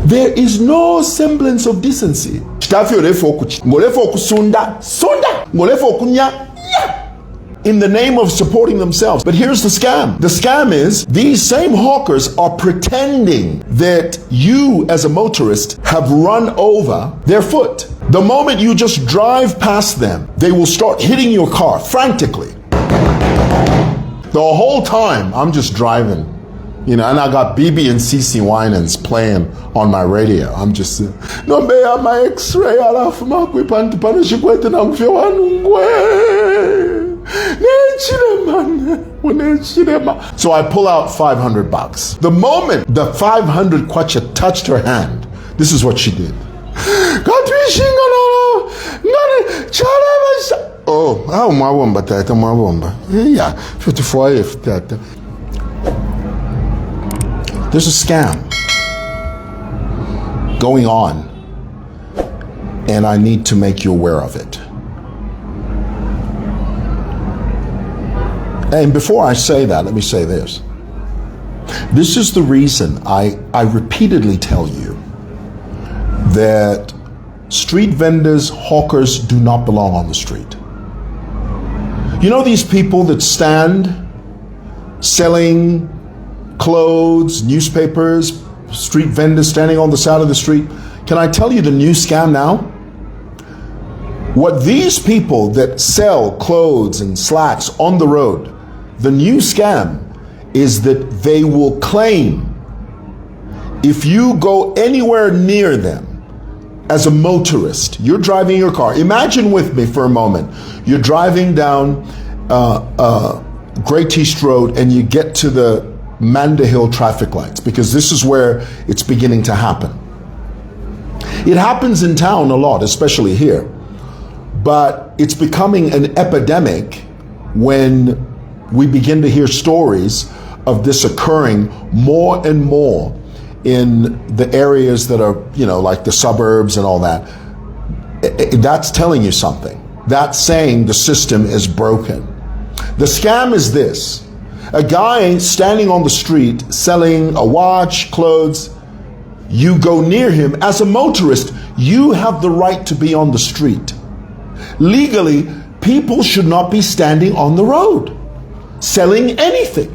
There is no semblance of decency. In the name of supporting themselves. But here's the scam. The scam is these same hawkers are pretending that you as a motorist have run over their foot. The moment you just drive past them, they will start hitting your car frantically. The whole time I'm just driving, and I got BB and CC Winans playing on my radio. I'm just no beya my X-ray alafu makwipantu pano shikwete na mfyo wanungwe. So I pull out $500. The moment the 500 kwacha touched her hand, this is what she did. Oh, mawomba tata, mawomba. Yeah, 54 tata. There's a scam going on, and I need to make you aware of it. And before I say that, let me say this. This is the reason I repeatedly tell you that street vendors, hawkers do not belong on the street. You know these people that stand selling clothes, newspapers, street vendors standing on the side of the street? Can I tell you the new scam now? What these people that sell clothes and slacks on the road, the new scam is that they will claim if you go anywhere near them as a motorist, you're driving your car. Imagine with me for a moment, you're driving down Great East Road and you get to the Manda Hill traffic lights, because this is where it's beginning to happen. It happens in town a lot, especially here, but it's becoming an epidemic when we begin to hear stories of this occurring more and more in the areas that are, like the suburbs and all that. That's telling you something. That's saying the system is broken. The scam is this. A guy standing on the street selling a watch, clothes, you go near him. As a motorist, you have the right to be on the street. Legally, people should not be standing on the road selling anything.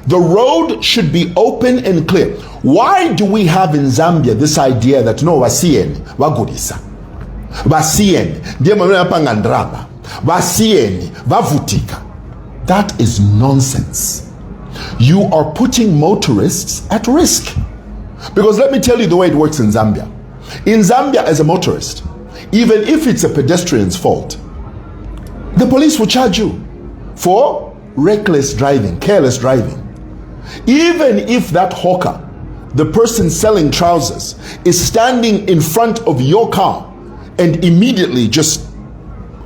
The road should be open and clear. Why do we have in Zambia this idea that no, wasieni wagurisa, wasieni ndiye mwana panga ndrama, wasieni wavutika? That is nonsense. You are putting motorists at risk. Because let me tell you the way it works in Zambia. In Zambia, as a motorist, even if it's a pedestrian's fault, the police will charge you for reckless driving, careless driving. Even if that hawker, the person selling trousers, is standing in front of your car and immediately just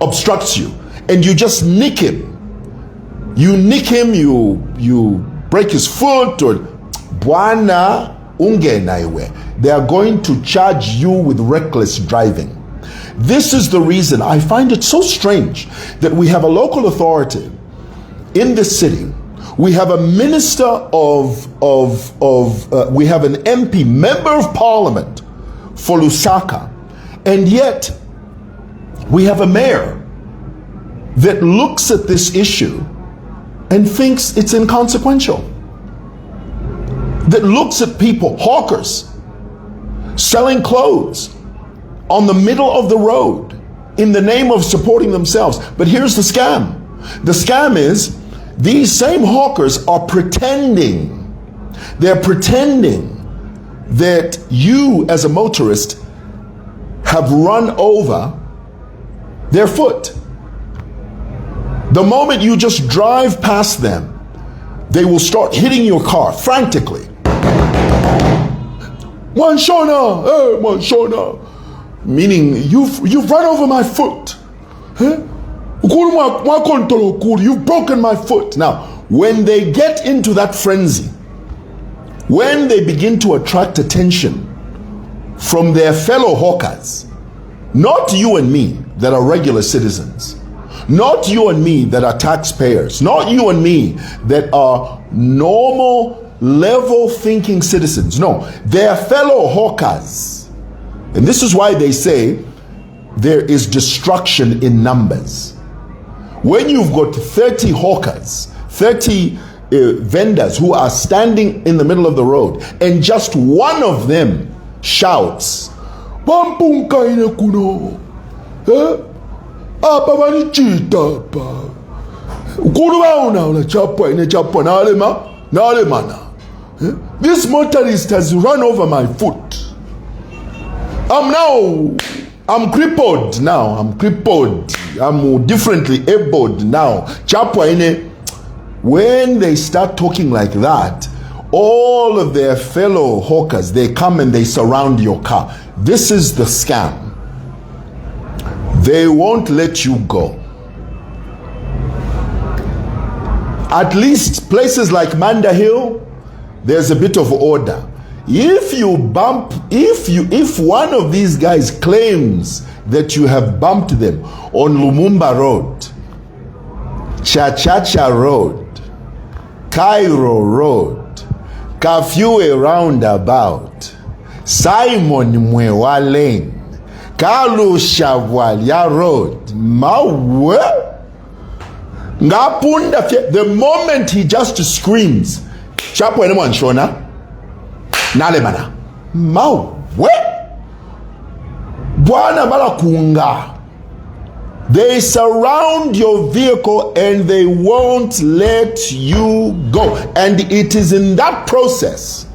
obstructs you, and you just nick him, you break his foot, or bwana ungenaiwe, they are going to charge you with reckless driving. This is the reason I find it so strange that we have a local authority in this city. We have a minister we have an MP, member of parliament for Lusaka, and yet we have a mayor that looks at this issue and thinks it's inconsequential. That looks at people, hawkers, selling clothes on the middle of the road in the name of supporting themselves. But here's the scam. The scam is these same hawkers are pretending. They're pretending that you as a motorist have run over their foot. The moment you just drive past them, they will start hitting your car frantically. Wanshona, meaning you've run over my foot. You've broken my foot. Now, when they get into that frenzy, when they begin to attract attention from their fellow hawkers, not you and me that are regular citizens, not you and me that are taxpayers, not you and me that are normal level thinking citizens. No, they're fellow hawkers. And this is why they say there is destruction in numbers. When you've got 30 hawkers, 30 vendors who are standing in the middle of the road, and just one of them shouts, "Bampunkaine kuno, apa bani chita pa, kurubauna ula chapa ine chapa nale mana. This motorist has run over my foot. I'm crippled now. I'm differently abled now. Chapa ine." When they start talking like that, all of their fellow hawkers, they come and they surround your car. This is the scam. They won't let you go. At least places like Manda Hill, there's a bit of order. If one of these guys claims that you have bumped them on Lumumba Road, Chachacha Road, Cairo Road, Kafue Roundabout, Simon Mwewa Lane, Kalu Shavwalia Road, Mawe, Ngapunda, the moment he just screams, Chapo anyone Shona, Nalemana, Mawe, Bwana Balakunga. They surround your vehicle and they won't let you go. And it is in that process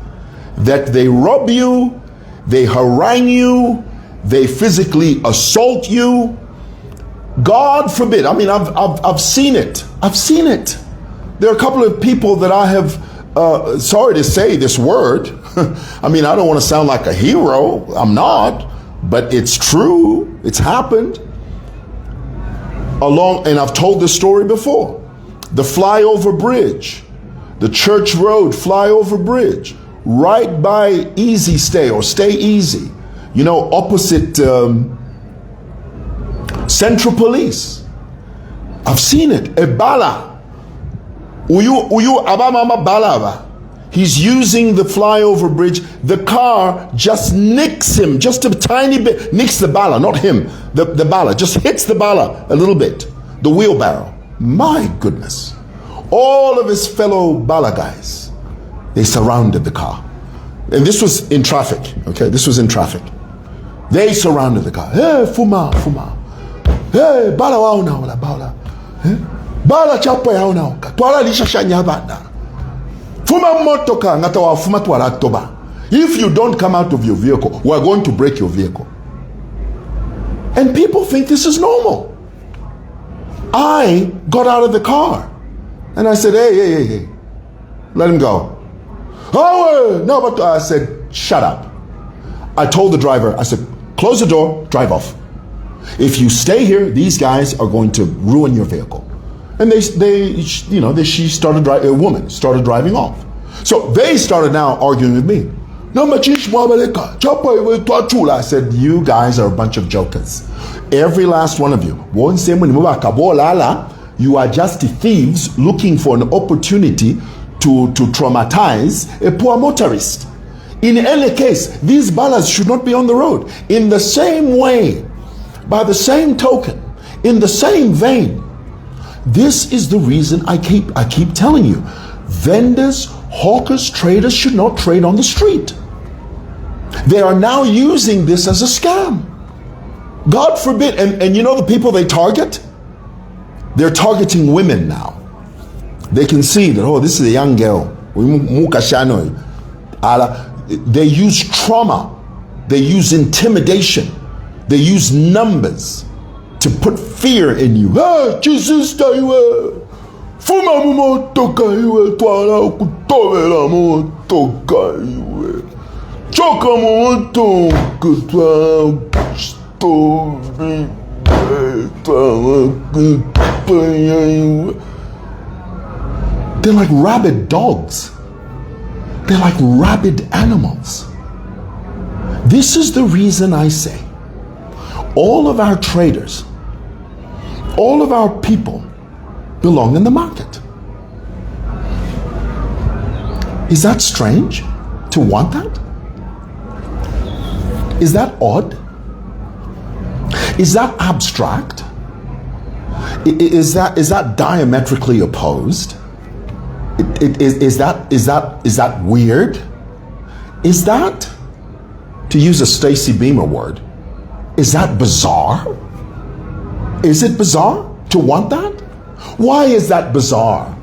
that they rob you, they harangue you, they physically assault you. God forbid. I mean, I've seen it. I've seen it. There are a couple of people that I have, sorry to say this word. I mean, I don't want to sound like a hero. I'm not, but it's true. It's happened. And I've told this story before. The flyover bridge, the Church Road flyover bridge, right by Easy Stay or Stay Easy, opposite Central Police. I've seen it. Ebala. Uyu abamama balava. He's using the flyover bridge. The car just nicks him, just a tiny bit, nicks the bala, not him. The bala just hits the bala a little bit, the wheelbarrow. My goodness. All of his fellow bala guys, they surrounded the car. And this was in traffic, okay? This was in traffic. They surrounded the car. Hey, fuma. Hey, bala wauna wala bala. Bala chapa yauna. Twala lisha shanya banda. If you don't come out of your vehicle, we're going to break your vehicle. And people think this is normal. I got out of the car and I said, hey, let him go. Oh, no, but I said, shut up. I told the driver, I said, close the door, drive off. If you stay here, these guys are going to ruin your vehicle. And a woman started driving off. So they started now arguing with me. I said, you guys are a bunch of jokers. Every last one of you. You are just thieves looking for an opportunity to traumatize a poor motorist. In any case, these balas should not be on the road. In the same way, by the same token, in the same vein, this is the reason I keep telling you, vendors, hawkers, traders should not trade on the street. They are now using this as a scam. God forbid. And you know the people they target? They're targeting women now. They can see that, this is a young girl. They use trauma. They use intimidation. They use numbers to put fear in you. Jesus, fuma motoka iwe twala kutovela motoka iwe choka motoka twala story They're like rabid dogs. They're like rabid animals. This is the reason I say all of our traders, all of our people belong in the market. Is that strange to want that? Is that odd? Is that abstract? Is that diametrically opposed? Is that weird? Is that, to use a Stacy Beamer word, is that bizarre? Is it bizarre to want that? Why is that bizarre?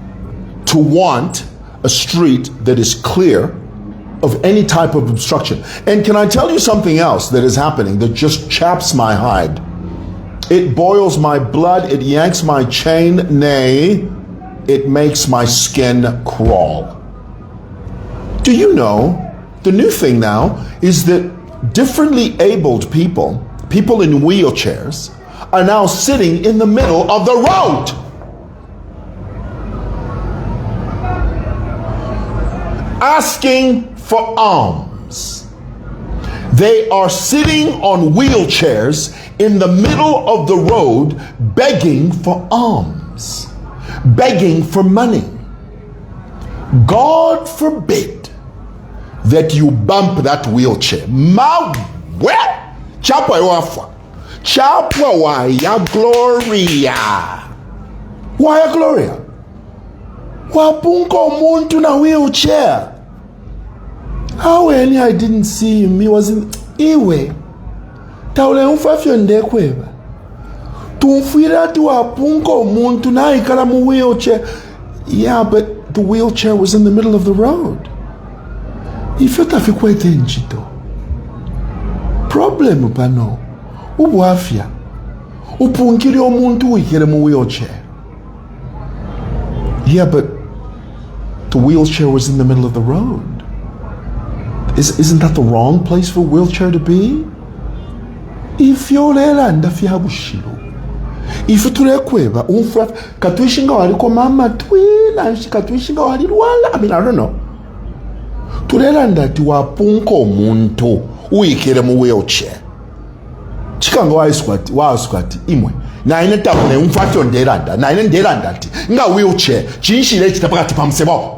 To want a street that is clear of any type of obstruction. And can I tell you something else that is happening that just chaps my hide? It boils my blood, it yanks my chain, nay, it makes my skin crawl. Do you know, the new thing now is that differently abled people, people in wheelchairs, are now sitting in the middle of the road. Asking for alms. They are sitting on wheelchairs in the middle of the road begging for alms, begging for money. God forbid that you bump that wheelchair. Mwewa, chapwa wafa, chapwa wa ya Gloria. Why ya Gloria? Wapunko muntu na wheelchair. How any I didn't see him, he was in iwe. Taule umfafyo ndekweba. Tumfira tu wapunko muntu na ikala mu wheelchair. Yeah, but the wheelchair was in the middle of the road. If you tafikwete nchito. Problem pano. Ubuafya. Upunkiri omuntu wikere mu wheelchair. Yeah, but the wheelchair was in the middle of the road. Isn't that the wrong place for a wheelchair to be? If you're leranda fiabushiro. If you tulekweba umfra katwishinga waliko mama twina katwishinga walirwala. I mean, I don't know. Tuleranda tiwapunko muntu uikire mu wheelchair. Chikanga waiskwati imwe. Na ine tabune umfati onderanda. Na ine nderanda ti. Nga wheelchair. Chinshile chitapakati pamsebo.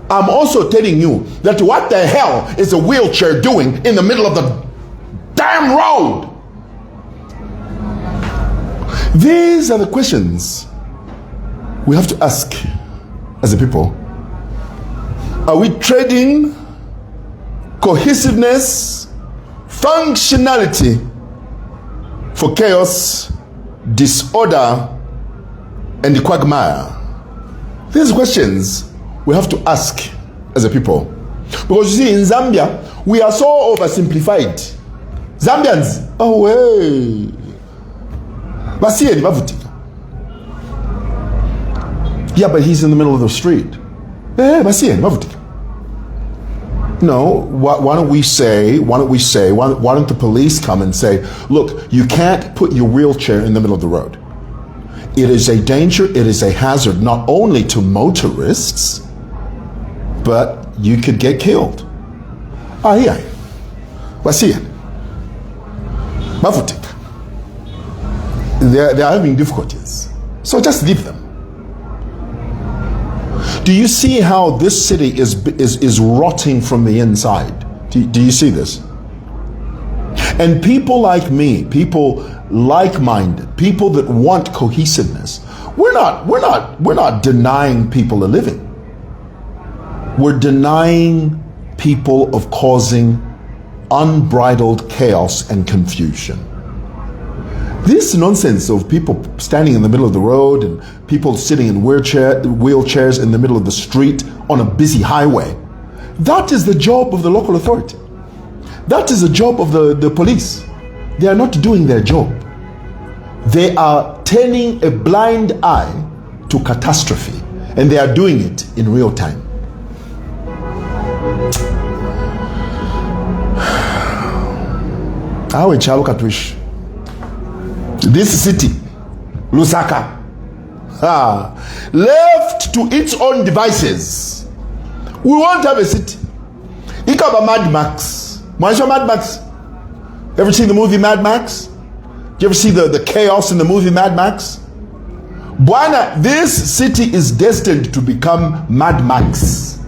I'm also telling you that what the hell is a wheelchair doing in the middle of the damn road? These are the questions we have to ask as a people. Are we trading cohesiveness, functionality for chaos, disorder, and the quagmire? These questions we have to ask as a people. Because you see, in Zambia, we are so oversimplified. Zambians, oh way. Yeah, but he's in the middle of the street. No, why don't the police come and say, look, you can't put your wheelchair in the middle of the road. It is a danger, it is a hazard, not only to motorists, but you could get killed. Yeah. They're having difficulties. So just leave them. Do you see how this city is rotting from the inside? Do you see this? And people like me, people like-minded, people that want cohesiveness, we're not denying people a living. We're denying people of causing unbridled chaos and confusion. This nonsense of people standing in the middle of the road and people sitting in wheelchairs in the middle of the street on a busy highway, that is the job of the local authority. That is the job of the police. They are not doing their job. They are turning a blind eye to catastrophe, and they are doing it in real time. This city, Lusaka, left to its own devices, we won't have a city. Ikaba Mad Max. Mad Max. Ever seen the movie Mad Max? Did you ever see the chaos in the movie Mad Max? Buana, this city is destined to become Mad Max.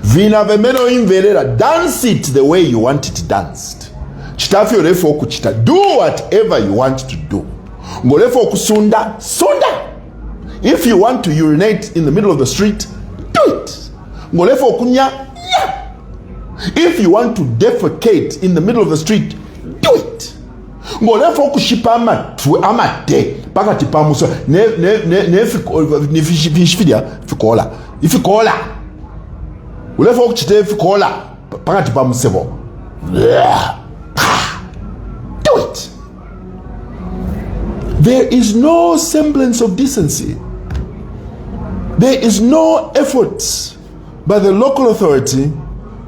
Vina vemeno invelera, dance it the way you want it danced. Chitafyo refo kuchita, do whatever you want to do. Ngolefo kusunda, sunda. If you want to urinate in the middle of the street, do it. Ngolefo kunya, yeah. If you want to defecate in the middle of the street, do it. Ngolefo kushipama tu amate pakati pamuso ne fikola. Ifikola. Ngolefo kuchite fikola pakati pamusebo. Do it. There is no semblance of decency. There is no effort by the local authority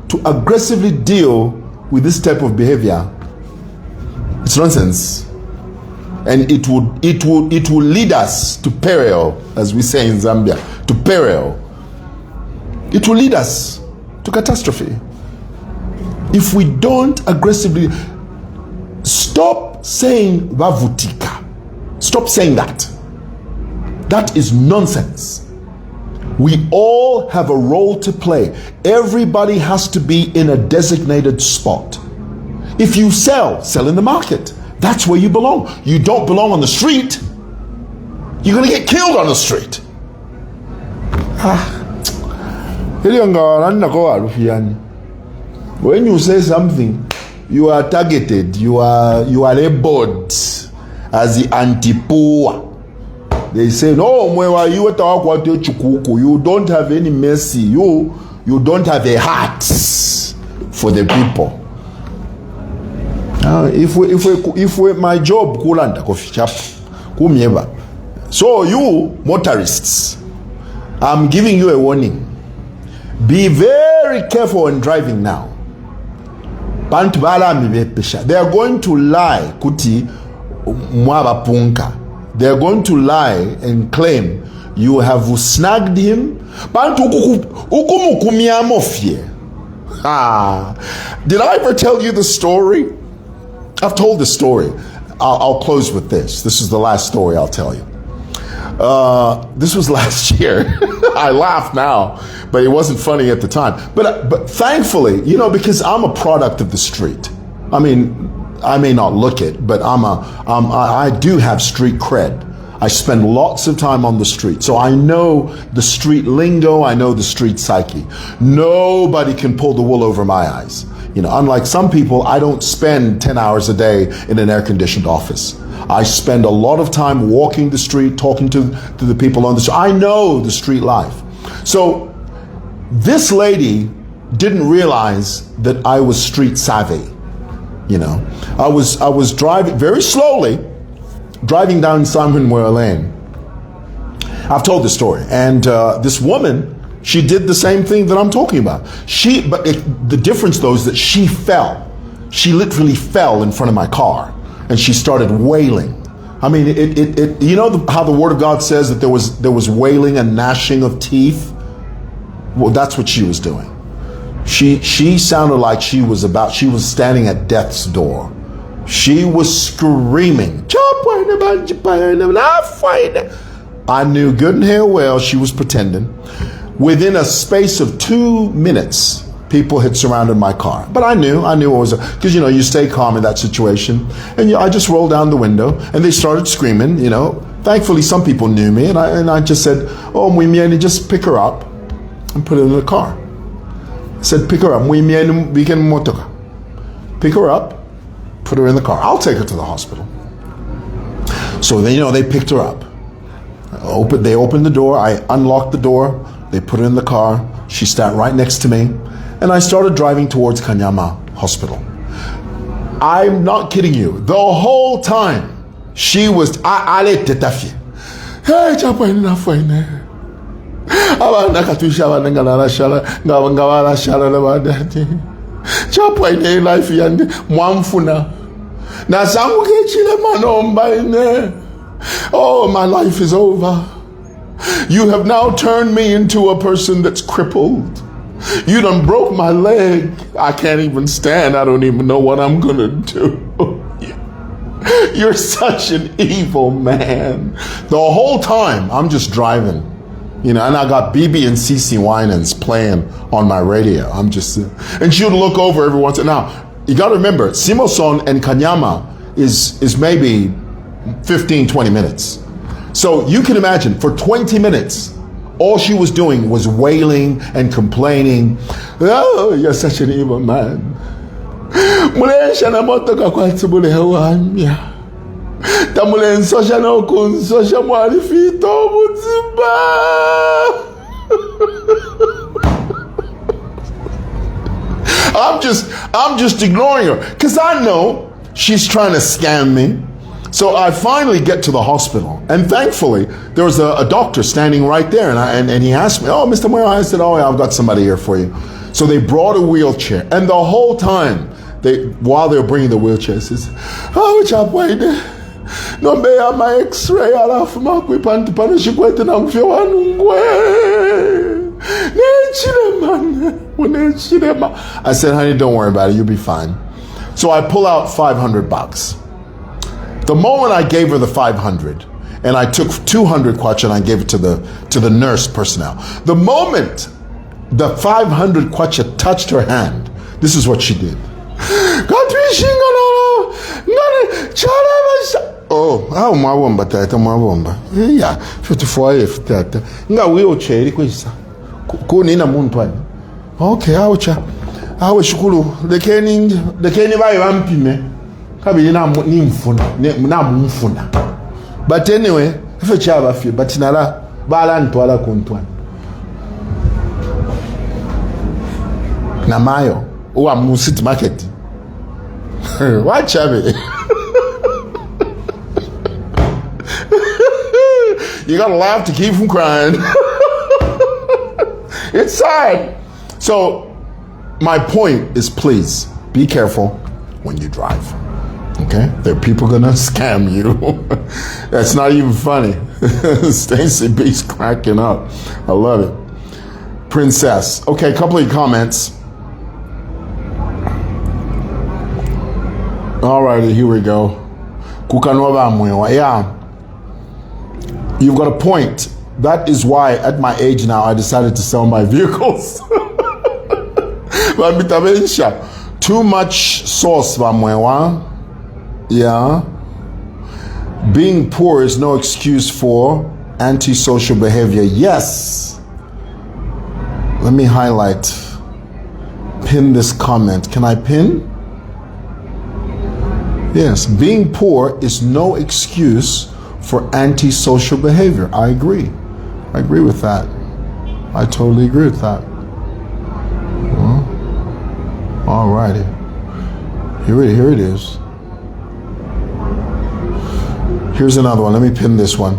to aggressively deal with this type of behavior. It's nonsense. And it will lead us to peril, as we say in Zambia, to peril. It will lead us to catastrophe. If we don't aggressively stop saying vavutika. Stop saying that. That is nonsense. We all have a role to play. Everybody has to be in a designated spot. If you sell in the market. That's where you belong. You don't belong on the street. You're going to get killed on the street. When you say something, you are targeted. You are labeled as the anti-poor. They say, no, Mwewa, you don't have any mercy. You don't have a heart for the people. If we my job, so you motorists, I'm giving you a warning. Be very careful when driving now. They are going to lie, kuti mwaba punka. They are going to lie and claim you have snagged him. Did I ever tell you the story? I've told the story. I'll close with this. This is the last story I'll tell you. This was last year. I laugh now, but it wasn't funny at the time. But thankfully, because I'm a product of the street. I mean, I may not look it, but I do have street cred. I spend lots of time on the street. So I know the street lingo, I know the street psyche. Nobody can pull the wool over my eyes. Unlike some people, I don't spend 10 hours a day in an air-conditioned office. I spend a lot of time walking the street, talking to the people on the street. I know the street life. So this lady didn't realize that I was street savvy. I was driving very slowly, driving down Mwewa Lane. I've told this story, and this woman, she did the same thing that I'm talking about. The difference though is that she fell. She literally fell in front of my car, and she started wailing. I mean, how the Word of God says that there was wailing and gnashing of teeth. Well, that's what she was doing. She sounded like she was standing at death's door. She was screaming. I knew good and hell well she was pretending. Within a space of 2 minutes, people had surrounded my car. But I knew it was, because you stay calm in that situation. And I just rolled down the window, and they started screaming. Thankfully, some people knew me, and I just said, "Oh, Mwimieni, just pick her up and put her in the car." I said, "Pick her up, Mwimieni, we can motoka. Pick her up, put her in the car. I'll take her to the hospital." So they picked her up. They opened the door. I unlocked the door. They put her in the car. She sat right next to me. And I started driving towards Kanyama Hospital. I'm not kidding you. The whole time, she was, hey, chapa ina fine. Abana katusha banangala shala, ngawala shala na badati. Chapa ina life yandi, mwamfuna. Na sangu kechile manomba ine. Oh, my life is over. You have now turned me into a person that's crippled. You done broke my leg. I can't even stand. I don't even know what I'm gonna do. You're such an evil man. The whole time I'm just driving. You know, and I got BB and CC Winans playing on my radio. I'm just, and she would look over every once in a while. Now, you got to remember, Simoson and Kanyama is maybe 15, 20 minutes. So you can imagine, for 20 minutes, all she was doing was wailing and complaining. Oh, you're such an evil man. I'm just ignoring her because I know she's trying to scam me. So I finally get to the hospital, and thankfully there was a doctor standing right there, and he asked me, "Oh, Mr. Mwewa," I said, "Oh, yeah, I've got somebody here for you." So they brought a wheelchair, and the whole time while they were bringing the wheelchair, says, "Oh, chapwaide, no be my X-ray alafu makuipanda pana shikwete na mfyo wanungwe." I said, "Honey, don't worry about it. You'll be fine." So I pull out $500. The moment I gave her the 500, and I took 200 kwacha and I gave it to the nurse personnel. The moment the 500 kwacha touched her hand, this is what she did. Oh, mwabomba tata, mwabomba. Yeah, 54F tata. Nga wheelchair ilikwisa. Kunina muntu ani. Okay, awe shukuru. Lekeni bayi bampime. Kabili namufuna. But anyway, ife chaba fi, but nala bala ntwala kuntwana. Na mayo, uwa musit market. Watch it. You gotta laugh to keep from crying. It's sad. So my point is, please be careful when you drive. Okay? There are people gonna scam you. That's not even funny. Stacy B's cracking up. I love it. Princess. Okay, a couple of comments. Alrighty, here we go. Kukanova Mwewa. Yeah. You've got a point. That is why at my age now I decided to sell my vehicles. Too much sauce, Mwewa. Yeah. Being poor is no excuse for antisocial behavior. Yes. Let me highlight. Pin this comment. Can I pin? Yes. Being poor is no excuse for antisocial behavior. I agree. I agree with that. I totally agree with that. Well, all righty. Here it is. Here's another one. Let me pin this one.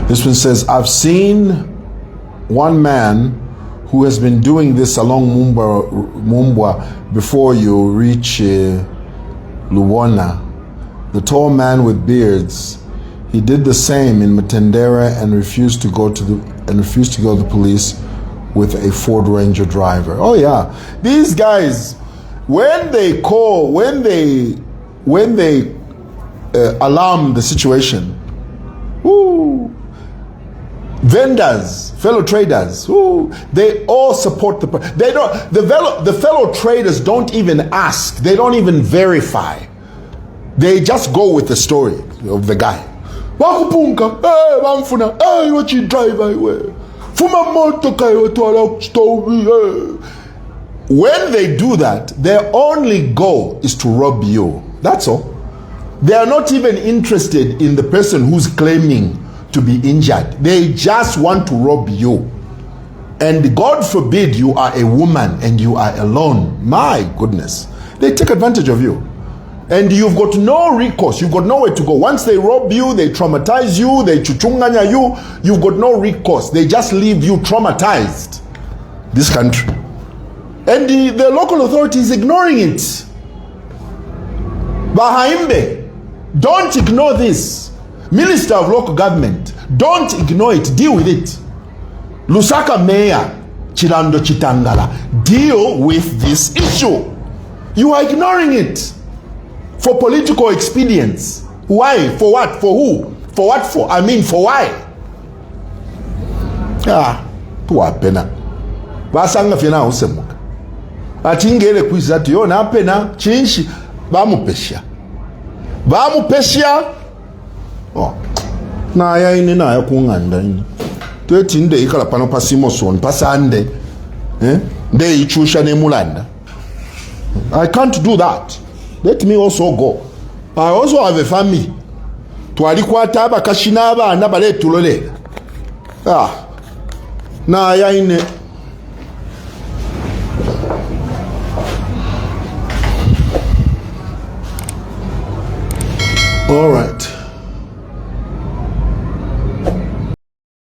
This one says, I've seen one man who has been doing this along Mumbwa before you reach Luwona. The tall man with beards. He did the same in Mtendera and refused to go to the police with a Ford Ranger driver. Oh yeah, these guys, when they alarm the situation, vendors, fellow traders, they all support the fellow traders don't even ask, they don't even verify. They just go with the story of the guy. Hey, what you drive away? When they do that, their only goal is to rob you. That's all. They are not even interested in the person who's claiming to be injured. They just want to rob you. And God forbid you are a woman and you are alone. My goodness. They take advantage of you. And you've got no recourse. You've got nowhere to go. Once they rob you, they traumatize you, they chuchunganya you, you've got no recourse. They just leave you traumatized. This country. And the local authority is ignoring it. Bahaimbe, don't ignore this. Minister of Local Government, don't ignore it. Deal with it. Lusaka Mayor, Chilando Chitangala, deal with this issue. You are ignoring it. For political expedience. Why? For what? For who? For what for? I mean, for why? tuwapena basanga fyena usemuka atingele kwizati yo napena chinshi bamupesha naya ine naya kunganda ine twethi nde ikala pano pasimoson pasande nde ichusha nemulanda. I can't do that. Let me also go. I also have a family. Twalikwata abakashina abana baletulolera naya ine. All right.